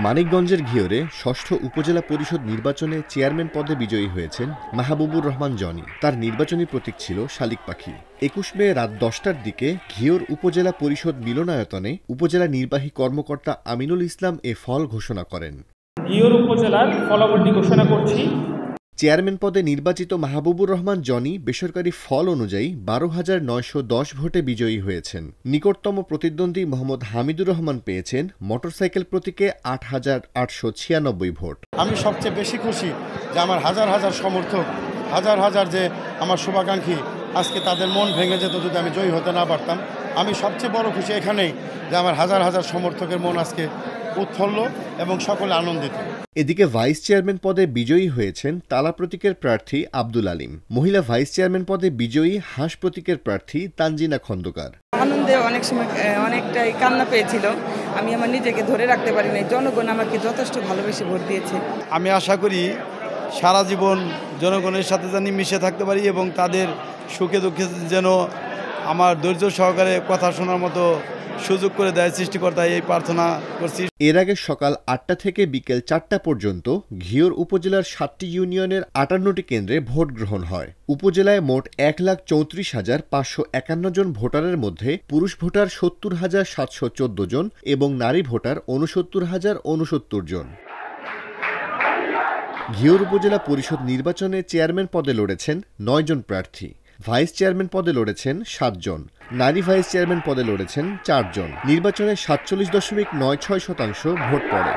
মানিকগঞ্জের ঘিওরে ষষ্ঠ উপজেলা পরিষদ নির্বাচনে চেয়ারম্যান পদে বিজয়ী হয়েছেন মাহবুবুর রহমান জনি। তার নির্বাচনী প্রতীক ছিল শালিক পাখি। ২১ মে রাত ১০টার দিকে ঘিওর উপজেলা পরিষদ মিলনায়তনে উপজেলা নির্বাহী কর্মকর্তা আমিনুল ইসলাম এ ফল ঘোষণা করেন। ঘিওর উপজেলার ফলাফলটি ঘোষণা করছি। চেয়ারম্যান পদে নির্বাচিত মাহবুবুর রহমান জনি বেসরকারি ফল অনুযায়ী ১২,৯১০ ভোটে বিজয়ী হয়েছেন। নিকটতম প্রতিদ্বন্দ্বী মোহাম্মদ হামিদুর রহমান পেয়েছেন মোটরসাইকেল প্রতীকে ৮,৮৯৬ ভোট। আমি সবচেয়ে বেশি খুশি যে আমার হাজার হাজার সমর্থক, হাজার হাজার যে আমার শুভাকাঙ্ক্ষী, আজকে তাদের মন ভেঙে যেত যদি আমি জয়ী হতে না পারতাম। আমি সবচেয়ে বড় খুশি এখানেই যে আমার হাজার হাজার সমর্থকের মন আজকে উৎফুল্ল এবং সকলে আনন্দিত। এদিকে ভাইস চেয়ারম্যান পদে বিজয়ী হয়েছেন তালা প্রতীকের প্রার্থী আব্দুল আলিম। মহিলা ভাইস চেয়ারম্যান পদে বিজয়ী হাঁস প্রতীকের প্রার্থী তানজিনা খন্দকার। আনন্দে অনেক সময় অনেকটাই কান্না পেয়েছিল। আমি আমার নিজেকে ধরে রাখতে পারি নাই। জনগণ আমাকে যথেষ্ট ভালোবেসে ভোট দিয়েছে। আমি আশা করি সারা জীবন জনগণের সাথে যেন মিশে থাকতে পারি এবং তাদের সুখে দুঃখে যেন আমার ধৈর্য সহকারে কথা শোনার মতো সুযোগ করে দেয় সৃষ্টিকর্তা, এই প্রার্থনা করছি। এর আগে সকাল ৮টা থেকে বিকেল ৪টা পর্যন্ত ঘিওর উপজেলার ৭টি ইউনিয়নের ৫৮টি কেন্দ্রে ভোট গ্রহণ হয়। উপজেলায় মোট ১,৩৪,৫৫১ জন ভোটারের মধ্যে পুরুষ ভোটার ৭০,৭১৪ জন এবং নারী ভোটার ৬৯,০৬৯ জন। ঘিওর উপজেলা পরিষদ নির্বাচনে চেয়ারম্যান পদে লড়েছেন ৯ জন প্রার্থী। ভাইস চেয়ারম্যান পদে লড়েছেন ৭ জন। নারী ভাইস চেয়ারম্যান পদে লড়েছেন ৪ জন। নির্বাচনে ৪৭.৯৬% ভোট পড়ে।